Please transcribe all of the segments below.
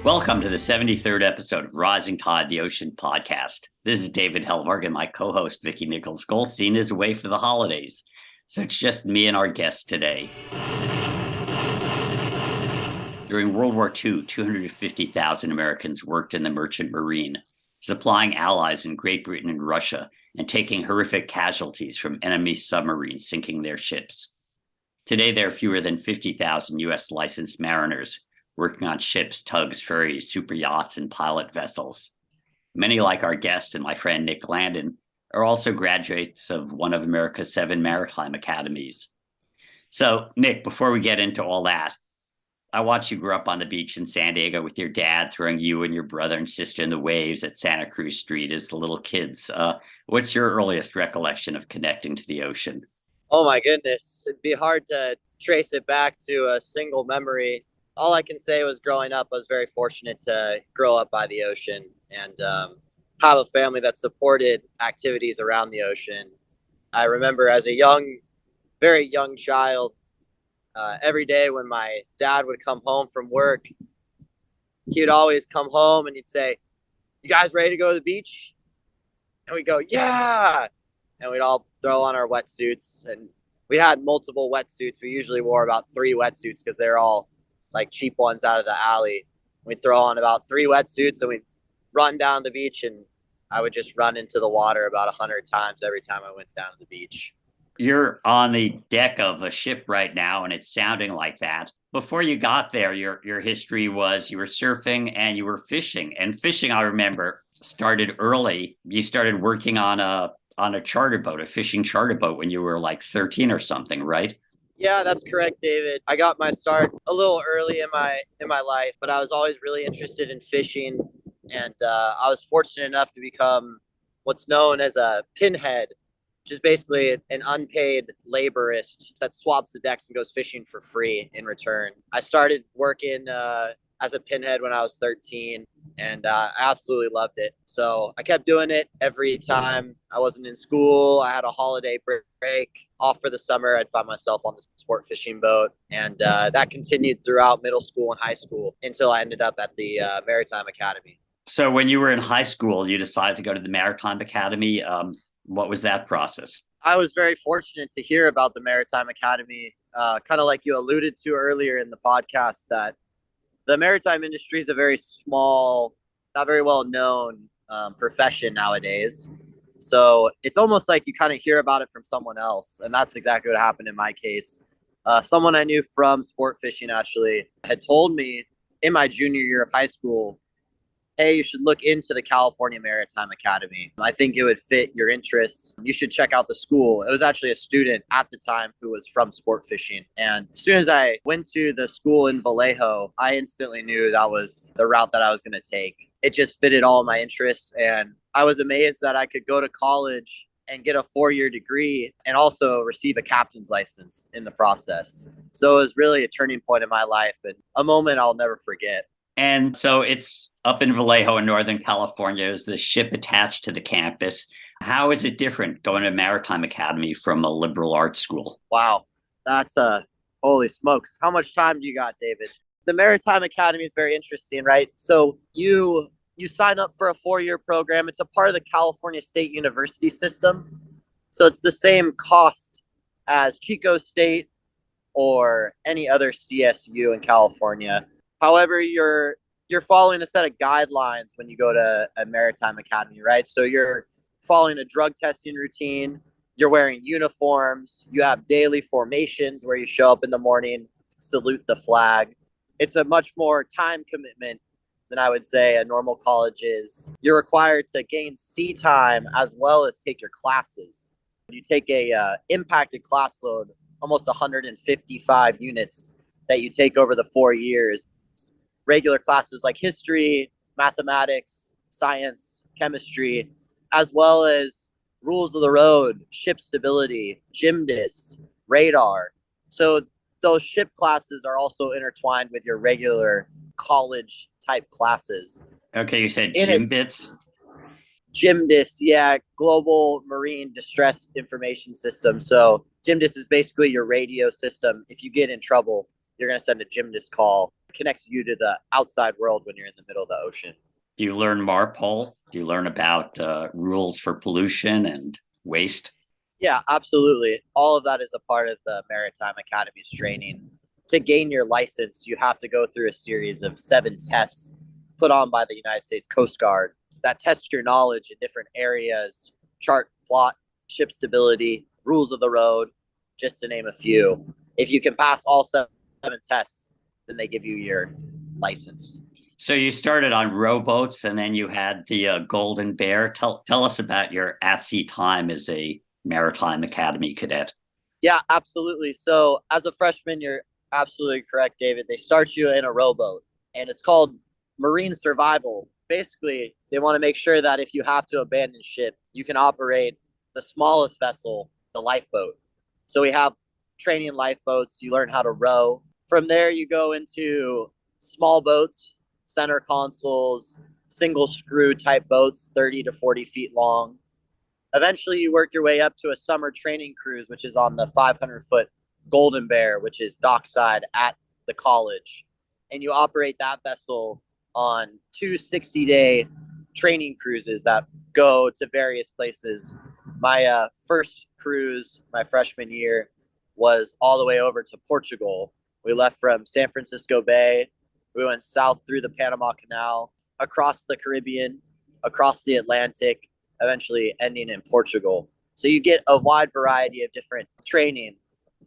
Welcome to the 73rd episode of Rising Tide, the Ocean podcast. This is David Helvarg, and my co-host, Vicki Nichols-Goldstein, is away for the holidays. So it's just me and our guest today. During World War II, 250,000 Americans worked in the merchant marine, supplying allies in Great Britain and Russia, and taking horrific casualties from enemy submarines sinking their ships. Today, there are fewer than 50,000 U.S. licensed mariners working on ships, tugs, ferries, super yachts, and pilot vessels. Many, like our guest and my friend Nick Landon, are also graduates of one of America's 7 maritime academies. So, Nick, before we get into all that, I watched you grow up on the beach in San Diego with your dad throwing you and your brother and sister in the waves at Santa Cruz Street as the little kids. What's your earliest recollection of connecting to the ocean? Oh my goodness, it'd be hard to trace it back to a single memory. All I can say was growing up, I was very fortunate to grow up by the ocean and have a family that supported activities around the ocean. I remember as a very young child, every day when my dad would come home from work, he would always come home and he'd say, "You guys ready to go to the beach?" And we'd go, "Yeah." And we'd all throw on our wetsuits. And we had multiple wetsuits. We usually wore about 3 wetsuits because they're all like cheap ones out of the alley. We'd throw on about 3 wetsuits and we'd run down the beach, and I would just run into the water about 100 times every time I went down to the beach. You're on the deck of a ship right now, and it's sounding like that. Before you got there, your history was you were surfing and you were fishing. And fishing, I remember, started early. You started working on a charter boat, a fishing charter boat, when you were like 13 or something, right? Yeah, that's correct, David. I got my start a little early in my life, but I was always really interested in fishing, and I was fortunate enough to become what's known as a pinhead, which is basically an unpaid laborist that swaps the decks and goes fishing for free in return. I started working as a pinhead when I was 13, and I absolutely loved it. So I kept doing it every time I wasn't in school. I had a holiday break off for the summer. I'd find myself on the sport fishing boat, and that continued throughout middle school and high school until I ended up at the Maritime Academy. So when you were in high school, you decided to go to the Maritime Academy. What was that process? I was very fortunate to hear about the Maritime Academy, kind of like you alluded to earlier in the podcast, that the maritime industry is a very small, not very well known profession nowadays. So it's almost like you kind of hear about it from someone else. And that's exactly what happened in my case. Someone I knew from sport fishing actually had told me in my junior year of high school, "Hey, you should look into the California Maritime Academy. I think it would fit your interests. You should check out the school." It was actually a student at the time who was from sport fishing. And as soon as I went to the school in Vallejo, I instantly knew that was the route that I was going to take. It just fitted all of my interests. And I was amazed that I could go to college and get a 4-year degree and also receive a captain's license in the process. So it was really a turning point in my life and a moment I'll never forget. And so it's up in Vallejo in Northern California. Is the ship attached to the campus? How is it different going to Maritime Academy from a liberal arts school? Wow, that's holy smokes. How much time do you got, David? The Maritime Academy is very interesting, right? So you sign up for a 4-year program. It's a part of the California State University system. So it's the same cost as Chico State or any other CSU in California. However, you're following a set of guidelines when you go to a Maritime Academy, right? So you're following a drug testing routine. You're wearing uniforms. You have daily formations where you show up in the morning, salute the flag. It's a much more time commitment than I would say a normal college is. You're required to gain sea time as well as take your classes. You take a impacted class load, almost 155 units that you take over the 4 years. Regular classes like history, mathematics, science, chemistry, as well as rules of the road, ship stability, GIMDIS, radar. So those ship classes are also intertwined with your regular college type classes. Okay, you said GIMBITS? GIMDIS, yeah, Global Marine Distress Information System. So GIMDIS is basically your radio system. If you get in trouble, you're going to send a GIMDIS call. connects you to the outside world when you're in the middle of the ocean. Do you learn MARPOL? Do you learn about rules for pollution and waste? Yeah, absolutely. All of that is a part of the Maritime Academy's training. To gain your license, you have to go through a series of 7 tests put on by the United States Coast Guard that test your knowledge in different areas: chart, plot, ship stability, rules of the road, just to name a few. If you can pass all 7 tests, then they give you your license. So you started on rowboats, and then you had the Golden Bear. Tell us about your at-sea time as a Maritime Academy cadet. Yeah, absolutely. So as a freshman, you're absolutely correct, David. They start you in a rowboat, and it's called marine survival. Basically, they want to make sure that if you have to abandon ship, you can operate the smallest vessel, the lifeboat. So we have training lifeboats. You learn how to row. From there, you go into small boats, center consoles, single screw type boats, 30 to 40 feet long. Eventually, you work your way up to a summer training cruise, which is on the 500-foot Golden Bear, which is dockside at the college. And you operate that vessel on 2 60-day training cruises that go to various places. My first cruise, my freshman year, was all the way over to Portugal. We left from San Francisco Bay. We went south through the Panama Canal, across the Caribbean, across the Atlantic, eventually ending in Portugal. So you get a wide variety of different training.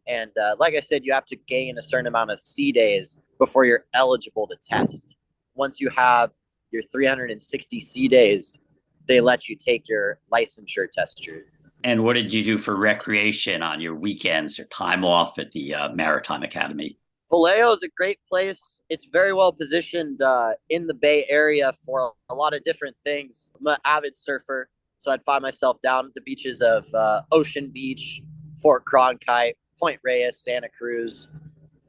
And like I said, you have to gain a certain amount of sea days before you're eligible to test. Once you have your 360 sea days, they let you take your licensure test. And what did you do for recreation on your weekends or time off at the Maritime Academy? Vallejo is a great place. It's very well positioned in the Bay Area for a lot of different things. I'm an avid surfer, so I'd find myself down at the beaches of Ocean Beach, Fort Cronkite, Point Reyes, Santa Cruz.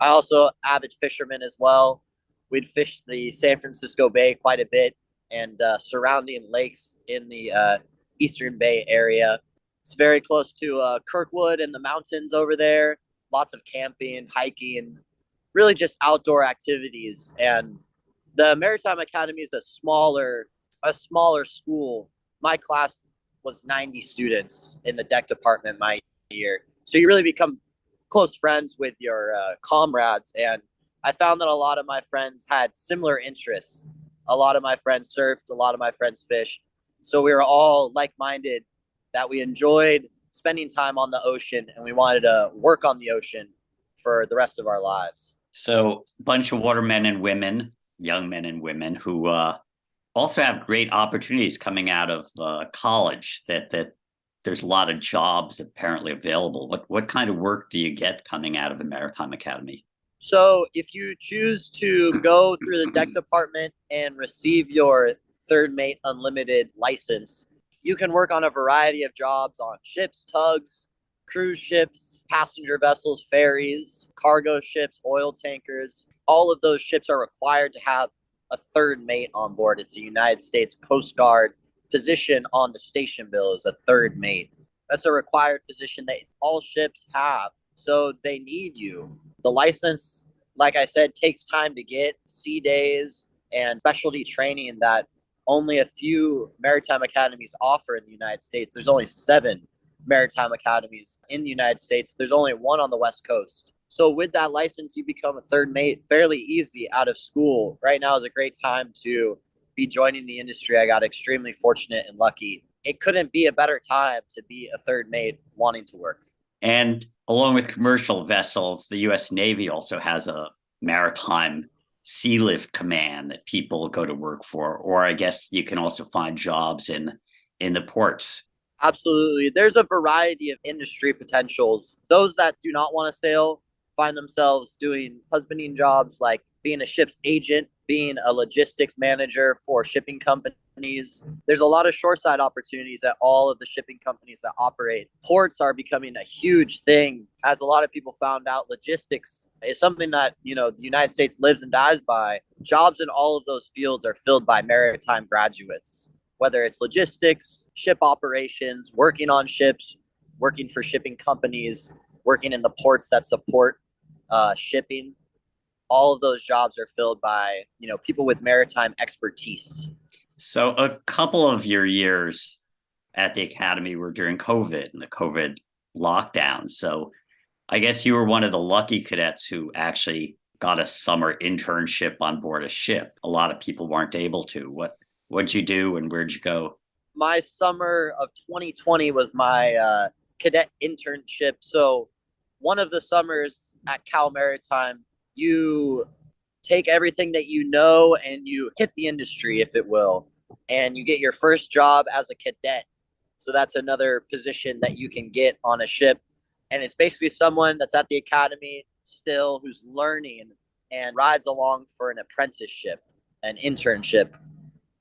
I also avid fisherman as well. We'd fish the San Francisco Bay quite a bit and surrounding lakes in the Eastern Bay area. It's very close to Kirkwood and the mountains over there. Lots of camping, hiking, really just outdoor activities. And the Maritime Academy is a smaller school. My class was 90 students in the deck department my year. So you really become close friends with your comrades. And I found that a lot of my friends had similar interests. A lot of my friends surfed, a lot of my friends fished. So we were all like-minded, that we enjoyed spending time on the ocean and we wanted to work on the ocean for the rest of our lives. So a bunch of watermen and women, young men and women who also have great opportunities coming out of college, that there's a lot of jobs apparently available. What kind of work do you get coming out of the Maritime Academy? So if you choose to go through the deck department and receive your third mate unlimited license, you can work on a variety of jobs on ships, tugs, cruise ships, passenger vessels, ferries, cargo ships, oil tankers. All of those ships are required to have a third mate on board. It's a United States Coast Guard position on the station bill is a third mate. That's a required position that all ships have. So they need you. The license, like I said, takes time to get, sea days and specialty training that only a few maritime academies offer in the United States. There's only 7 maritime academies in the United States. There's only 1 on the West Coast. So with that license, you become a third mate fairly easy out of school. Right now is a great time to be joining the industry. I got extremely fortunate and lucky. It couldn't be a better time to be a third mate wanting to work. And along with commercial vessels, the U.S. Navy also has a maritime sea lift command that people go to work for. Or I guess you can also find jobs in the ports. Absolutely. There's a variety of industry potentials. Those that do not want to sail find themselves doing husbanding jobs like being a ship's agent, being a logistics manager for shipping companies. There's a lot of shoreside opportunities at all of the shipping companies that operate. Ports are becoming a huge thing. As a lot of people found out, logistics is something that, the United States lives and dies by. Jobs in all of those fields are filled by maritime graduates, whether it's logistics, ship operations, working on ships, working for shipping companies, working in the ports that support shipping. all of those jobs are filled by, people with maritime expertise. So a couple of your years at the academy were during COVID and the COVID lockdown. So I guess you were one of the lucky cadets who actually got a summer internship on board a ship. A lot of people weren't able to. What'd you do and where'd you go? My summer of 2020 was my cadet internship. So one of the summers at Cal Maritime, you take everything that you know and you hit the industry, if it will, and you get your first job as a cadet. So that's another position that you can get on a ship. And it's basically someone that's at the academy still who's learning and rides along for an apprenticeship, an internship,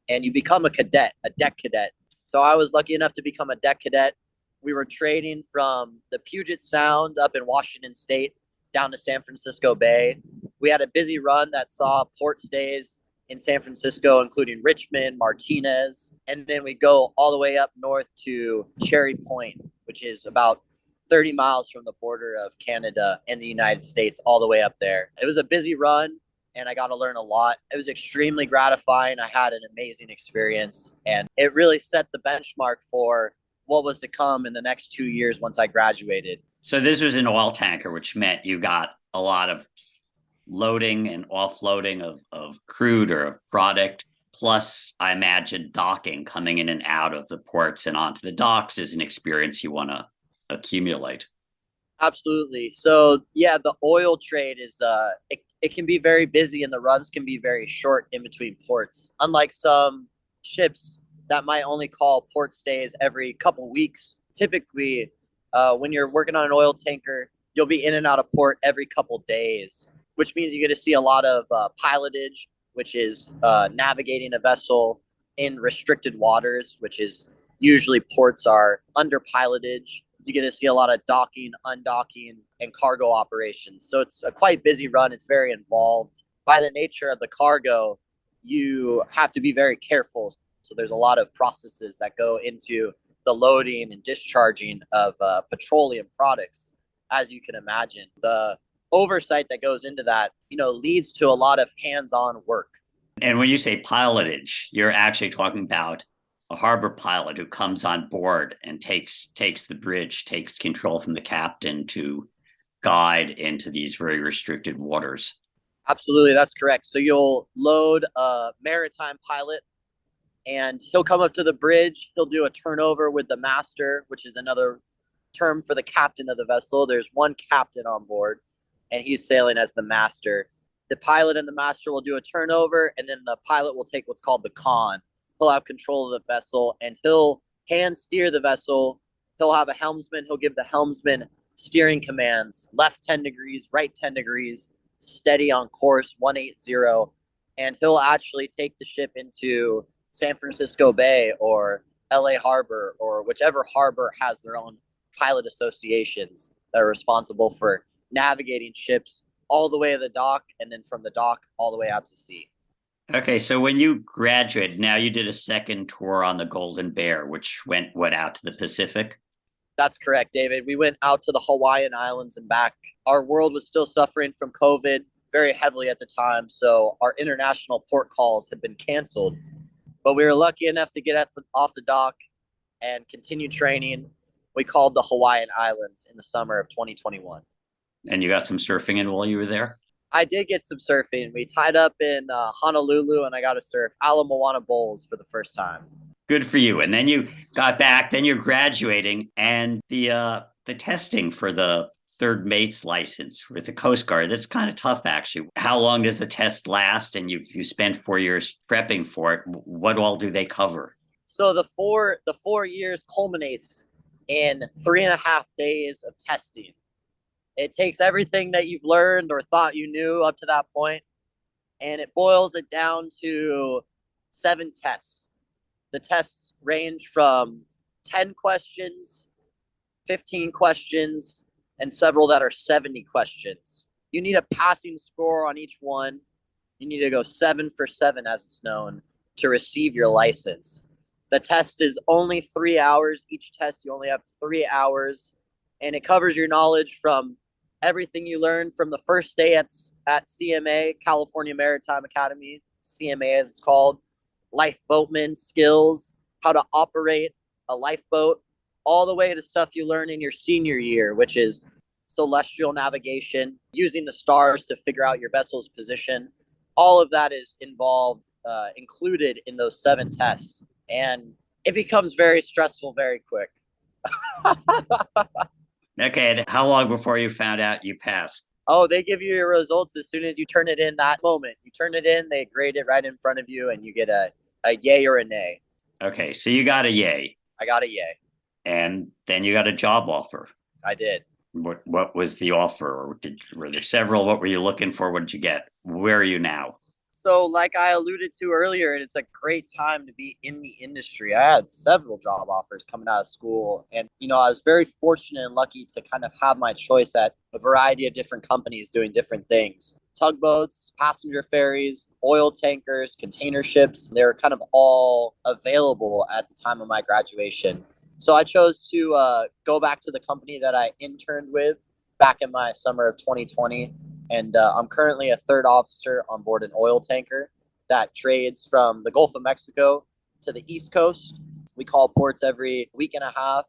and you become a cadet, a deck cadet. So I was lucky enough to become a deck cadet. We were trading from the Puget Sound up in Washington State down to San Francisco Bay. We had a busy run that saw port stays in San Francisco, including Richmond, Martinez, and then we go all the way up north to Cherry Point, which is about 30 miles from the border of Canada and the United States, all the way up there. It was a busy run, and I got to learn a lot. It was extremely gratifying. I had an amazing experience, and it really set the benchmark for what was to come in the next 2 years once I graduated. So this was an oil tanker, which meant you got a lot of loading and offloading of crude or of product. Plus, I imagine docking, coming in and out of the ports and onto the docks is an experience you want to accumulate. Absolutely. So yeah, the oil trade is it can be very busy and the runs can be very short in between ports. Unlike some ships that might only call port stays every couple weeks, typically when you're working on an oil tanker, you'll be in and out of port every couple days, which means you get to see a lot of pilotage, which is navigating a vessel in restricted waters, which is usually ports are under pilotage. You get to see a lot of docking, undocking, and cargo operations. So it's a quite busy run. It's very involved. By the nature of the cargo, you have to be very careful. So there's a lot of processes that go into the loading and discharging of petroleum products, as you can imagine. The oversight that goes into that, leads to a lot of hands-on work. And when you say pilotage, you're actually talking about a harbor pilot who comes on board and takes the bridge, takes control from the captain to guide into these very restricted waters. Absolutely, that's correct. So you'll load a maritime pilot and he'll come up to the bridge. He'll do a turnover with the master, which is another term for the captain of the vessel. There's one captain on board and he's sailing as the master. The pilot and the master will do a turnover, and then the pilot will take what's called the con. He'll have control of the vessel and he'll hand steer the vessel. He'll have a helmsman. He'll give the helmsman steering commands, left 10 degrees, right 10 degrees, steady on course 180. And he'll actually take the ship into San Francisco Bay or LA Harbor or whichever harbor has their own pilot associations that are responsible for navigating ships all the way to the dock and then from the dock all the way out to sea. Okay, so when you graduated, now you did a second tour on the Golden Bear, which went out to the Pacific? That's correct, David. We went out to the Hawaiian Islands and back. Our world was still suffering from COVID very heavily at the time, so our international port calls had been canceled. But we were lucky enough to get off the dock and continue training. We called the Hawaiian Islands in the summer of 2021. And you got some surfing in while you were there? I did get some surfing. We tied up in Honolulu, and I got to surf Ala Moana Bowls for the first time. Good for you. And then you got back, then you're graduating, and the testing for the third mate's license with the Coast Guard, that's kind of tough, actually. How long does the test last? And you spent 4 years prepping for it. What all do they cover? So the 4 years culminates in 3.5 days of testing. It takes everything that you've learned or thought you knew up to that point, and it boils it down to 7 tests. The tests range from 10 questions, 15 questions, and several that are 70 questions. You need a passing score on each one. You need to go 7 for 7, as it's known, to receive your license. The test is only 3 hours. Each test, you only have 3 hours, and it covers your knowledge from everything you learn from the first day at CMA, California Maritime Academy, CMA as it's called, lifeboatman skills, how to operate a lifeboat, all the way to stuff you learn in your senior year, which is celestial navigation, using the stars to figure out your vessel's position. All of that is included in those 7 tests. And it becomes very stressful very quick. Okay, and how long before you found out you passed? Oh, they give you your results as soon as you turn it in that moment. You turn it in, they grade it right in front of you, and you get a yay or a nay. Okay, so you got a yay. I got a yay. And then you got a job offer. I did. What was the offer? Or were there several? What were you looking for? What did you get? Where are you now? So, like I alluded to earlier, it's a great time to be in the industry. I had several job offers coming out of school. And, I was very fortunate and lucky to kind of have my choice at a variety of different companies doing different things. Tugboats, passenger ferries, oil tankers, container ships. They were kind of all available at the time of my graduation. So I chose to go back to the company that I interned with back in my summer of 2020. And I'm currently a 3rd officer on board an oil tanker that trades from the Gulf of Mexico to the East Coast. We call ports every week and a half,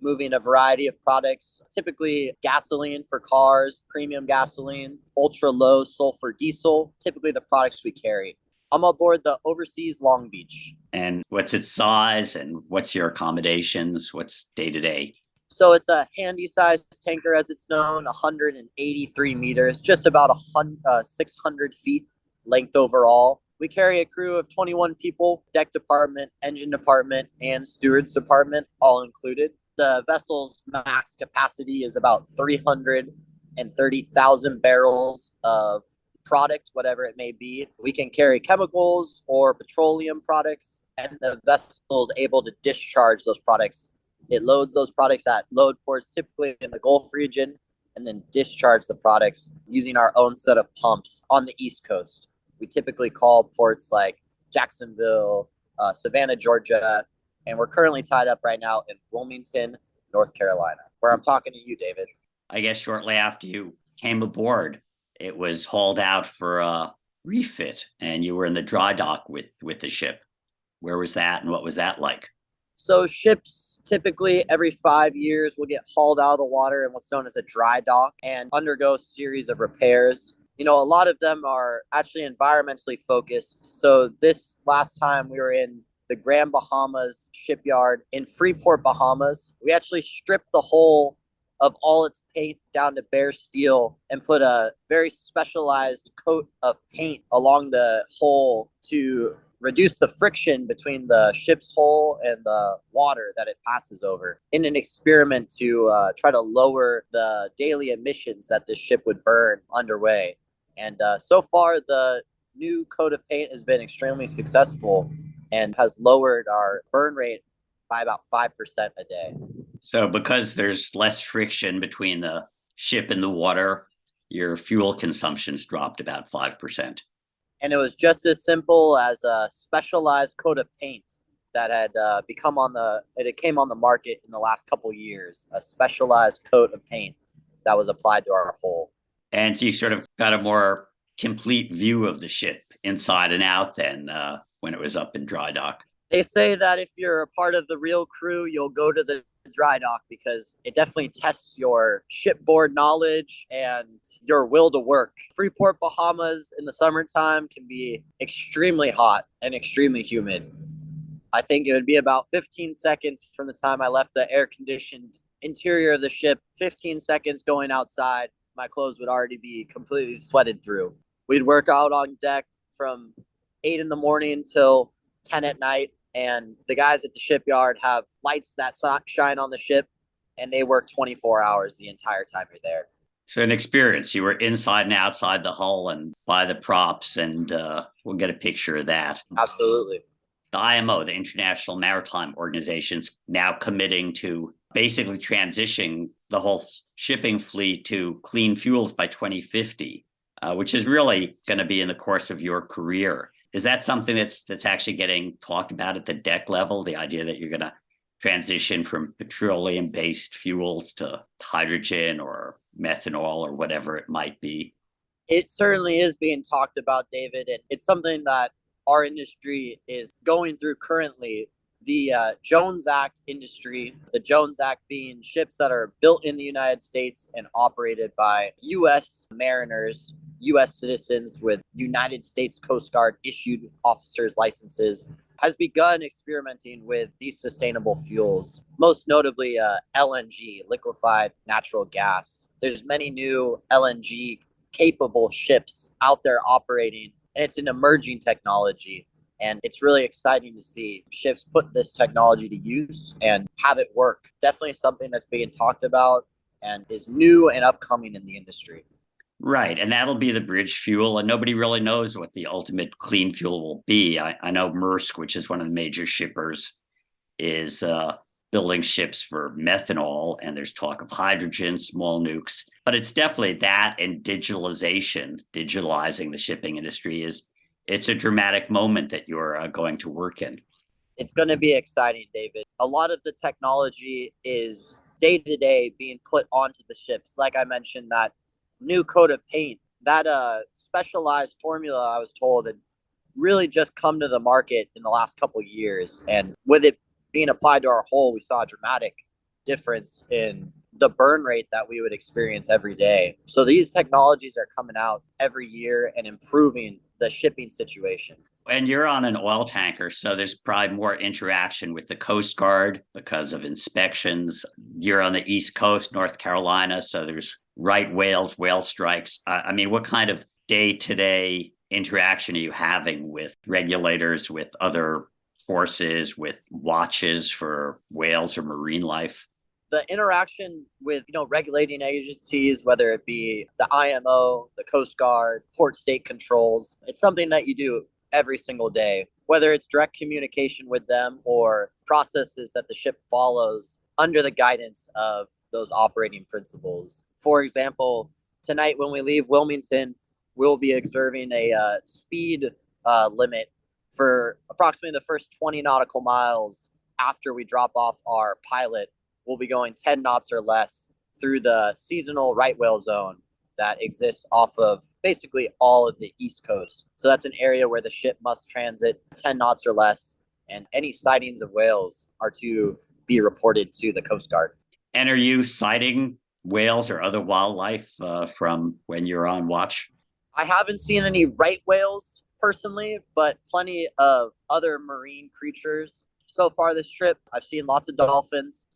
moving a variety of products, typically gasoline for cars, premium gasoline, ultra low sulfur diesel, typically the products we carry. I'm aboard the Overseas Long Beach. And what's its size and what's your accommodations? What's day to day? So it's a handy sized tanker, as it's known, 183 meters, just about 600 feet length overall. We carry a crew of 21 people, deck department, engine department, and stewards department, all included. The vessel's max capacity is about 330,000 barrels of product, whatever it may be. We can carry chemicals or petroleum products, and the vessel is able to discharge those products. It loads those products at load ports, typically in the Gulf region, and then discharge the products using our own set of pumps on the East Coast. We typically call ports like Jacksonville, Savannah, Georgia, and we're currently tied up right now in Wilmington, North Carolina, where I'm talking to you, David. I guess shortly after you came aboard, it was hauled out for a refit, and you were in the dry dock with the ship. Where was that, and what was that like? So ships typically every 5 years will get hauled out of the water in what's known as a dry dock and undergo a series of repairs. A lot of them are actually environmentally focused. So this last time we were in the Grand Bahamas shipyard in Freeport, Bahamas. We actually stripped the hull of all its paint down to bare steel and put a very specialized coat of paint along the hull to reduce the friction between the ship's hull and the water that it passes over in an experiment to try to lower the daily emissions that this ship would burn underway. And so far, the new coat of paint has been extremely successful and has lowered our burn rate by about 5% a day. So because there's less friction between the ship and the water, your fuel consumption's dropped about 5%. And it was just as simple as a specialized coat of paint that had came on the market in the last couple of years, a specialized coat of paint that was applied to our hull. And you sort of got a more complete view of the ship inside and out then when it was up in dry dock. They say that if you're a part of the real crew, you'll go to the dry dock because it definitely tests your shipboard knowledge and your will to work. Freeport, Bahamas in the summertime can be extremely hot and extremely humid. I think it would be about 15 seconds from the time I left the air-conditioned interior of the ship, 15 seconds going outside, my clothes would already be completely sweated through. We'd work out on deck from 8 in the morning till 10 at night. And the guys at the shipyard have lights that shine on the ship, and they work 24 hours the entire time you're there. So an experience. You were inside and outside the hull and by the props, and we'll get a picture of that. Absolutely. The IMO, the International Maritime Organization, is now committing to basically transitioning the whole shipping fleet to clean fuels by 2050, which is really going to be in the course of your career. Is that something that's actually getting talked about at the deck level, the idea that you're going to transition from petroleum-based fuels to hydrogen or methanol or whatever it might be. It certainly is being talked about, David, and it's something that our industry is going through currently. The Jones Act industry, the Jones Act being ships that are built in the United States and operated by U.S. mariners, U.S. citizens with United States Coast Guard issued officers' licenses, has begun experimenting with these sustainable fuels, most notably LNG, liquefied natural gas. There's many new LNG capable ships out there operating, and it's an emerging technology. And it's really exciting to see ships put this technology to use and have it work. Definitely something that's being talked about and is new and upcoming in the industry. Right. And that'll be the bridge fuel. And nobody really knows what the ultimate clean fuel will be. I know Maersk, which is one of the major shippers, is building ships for methanol. And there's talk of hydrogen, small nukes. But it's definitely that and digitalization, digitalizing the shipping industry it's a dramatic moment that you're going to work in. It's going to be exciting, David. A lot of the technology is day to day being put onto the ships. Like I mentioned, that new coat of paint, that specialized formula, I was told, had really just come to the market in the last couple of years. And with it being applied to our hull, we saw a dramatic difference in the burn rate that we would experience every day. So these technologies are coming out every year and improving the shipping situation. And you're on an oil tanker, so there's probably more interaction with the Coast Guard because of inspections. You're on the East Coast, North Carolina, so there's right whales, whale strikes. I mean, what kind of day-to-day interaction are you having with regulators, with other forces, with watches for whales or marine life? The interaction with, regulating agencies, whether it be the IMO, the Coast Guard, port state controls, it's something that you do every single day, whether it's direct communication with them or processes that the ship follows under the guidance of those operating principles. For example, tonight when we leave Wilmington, we'll be observing a speed limit for approximately the first 20 nautical miles after we drop off our pilot. We'll be going 10 knots or less through the seasonal right whale zone that exists off of basically all of the East Coast. So that's an area where the ship must transit 10 knots or less, and any sightings of whales are to be reported to the Coast Guard. And are you sighting whales or other wildlife from when you're on watch? I haven't seen any right whales personally, but plenty of other marine creatures. So far this trip, I've seen lots of dolphins,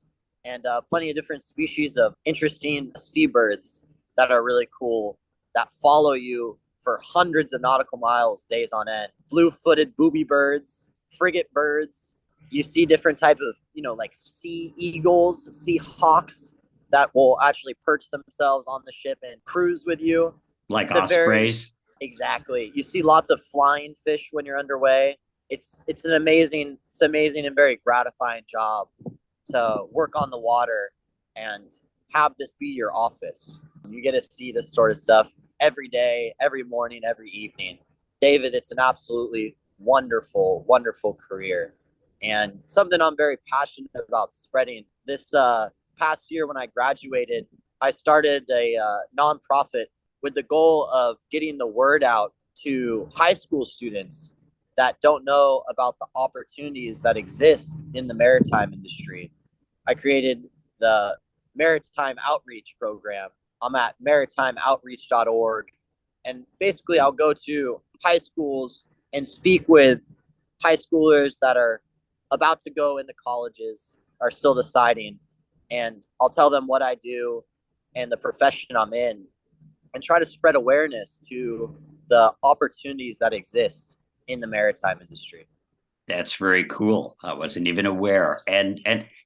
and plenty of different species of interesting seabirds that are really cool, that follow you for hundreds of nautical miles, days on end. Blue-footed booby birds, frigate birds. You see different types of, like sea eagles, sea hawks that will actually perch themselves on the ship and cruise with you. Like ospreys? Exactly. You see lots of flying fish when you're underway. It's an amazing and very gratifying job to work on the water and have this be your office. You get to see this sort of stuff every day, every morning, every evening. David, it's an absolutely wonderful, wonderful career, and something I'm very passionate about spreading. This past year when I graduated, I started a nonprofit with the goal of getting the word out to high school students that don't know about the opportunities that exist in the maritime industry. I created the Maritime Outreach Program. I'm at maritimeoutreach.org. And basically, I'll go to high schools and speak with high schoolers that are about to go into colleges, are still deciding. And I'll tell them what I do and the profession I'm in, and try to spread awareness to the opportunities that exist in the maritime industry. That's very cool. I wasn't even aware. And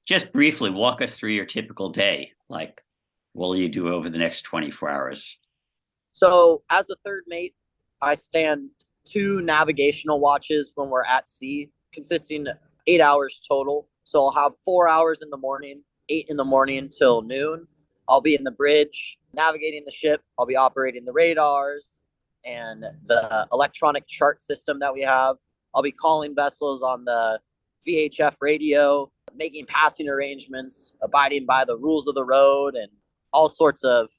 just briefly, walk us through your typical day. Like, what will you do over the next 24 hours? So as a third mate, I stand 2 navigational watches when we're at sea, consisting 8 hours total. So I'll have 4 hours in the morning, 8 in the morning till noon. I'll be in the bridge, navigating the ship. I'll be operating the radars and the electronic chart system that we have. I'll be calling vessels on the VHF radio, making passing arrangements, abiding by the rules of the road, and all sorts of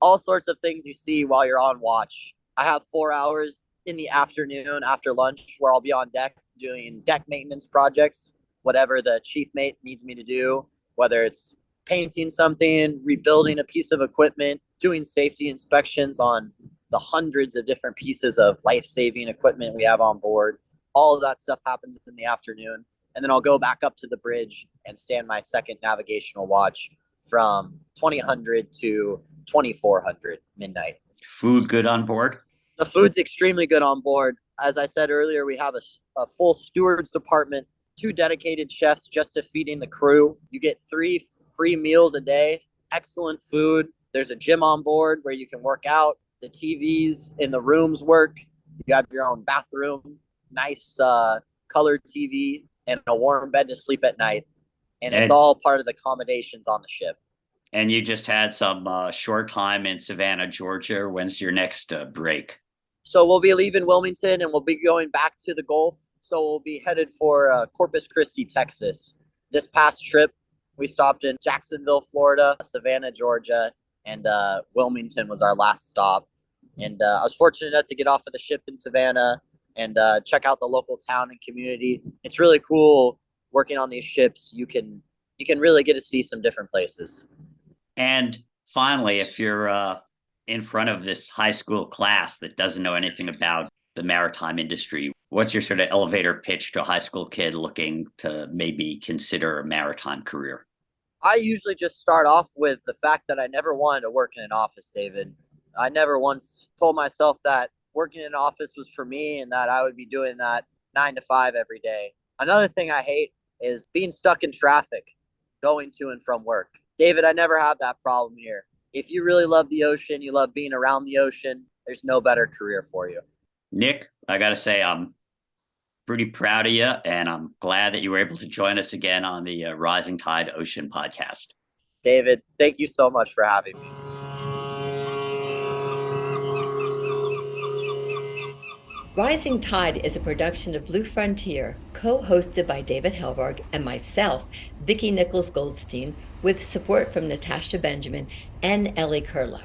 All sorts of things you see while you're on watch. I have 4 hours in the afternoon after lunch where I'll be on deck doing deck maintenance projects, whatever the chief mate needs me to do, whether it's painting something, rebuilding a piece of equipment, doing safety inspections on the hundreds of different pieces of life-saving equipment we have on board. All of that stuff happens in the afternoon. And then I'll go back up to the bridge and stand my second navigational watch from 2000 to 2400 midnight. Food good on board? The food's extremely good on board. As I said earlier, we have a full stewards department, 2 dedicated chefs just to feeding the crew. You get 3 free meals a day, excellent food. There's a gym on board where you can work out. The TVs in the rooms work. You have your own bathroom, nice colored TV, and a warm bed to sleep at night. And it's all part of the accommodations on the ship. And you just had some short time in Savannah, Georgia. When's your next break? So we'll be leaving Wilmington and we'll be going back to the Gulf. So we'll be headed for Corpus Christi, Texas. This past trip, we stopped in Jacksonville, Florida, Savannah, Georgia, and Wilmington was our last stop. And I was fortunate enough to get off of the ship in Savannah and check out the local town and community. It's really cool working on these ships. You can really get to see some different places. And finally, if you're in front of this high school class that doesn't know anything about the maritime industry, what's your sort of elevator pitch to a high school kid looking to maybe consider a maritime career? I usually just start off with the fact that I never wanted to work in an office, David. I never once told myself that working in an office was for me and that I would be doing that 9 to 5 every day. Another thing I hate is being stuck in traffic, going to and from work. David, I never have that problem here. If you really love the ocean, you love being around the ocean, there's no better career for you. Nick, I got to say, I'm pretty proud of you, and I'm glad that you were able to join us again on the Rising Tide Ocean podcast. David, thank you so much for having me. Rising Tide is a production of Blue Frontier, co-hosted by David Helvarg and myself, Vicki Nichols-Goldstein, with support from Natasha Benjamin and Ellie Kurlow.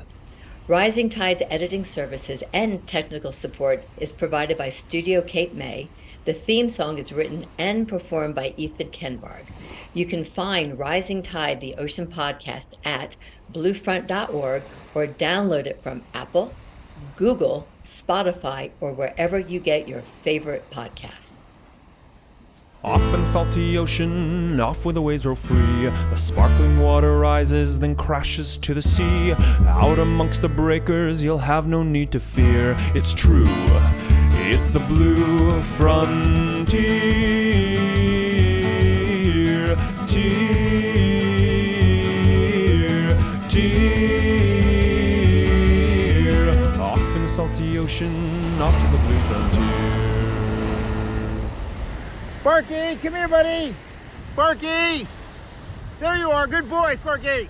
Rising Tide's editing services and technical support is provided by Studio Cape May. The theme song is written and performed by Ethan Kenbarg. You can find Rising Tide, the Ocean Podcast, at bluefront.org or download it from Apple, Google, Spotify, or wherever you get your favorite podcasts. Off in the salty ocean, off where the waves roll free. The sparkling water rises, then crashes to the sea. Out amongst the breakers, you'll have no need to fear. It's true, it's the Blue Frontier. Off in the salty ocean, off to the Blue Frontier. Sparky, come here, buddy. Sparky! There you are. Good boy, Sparky.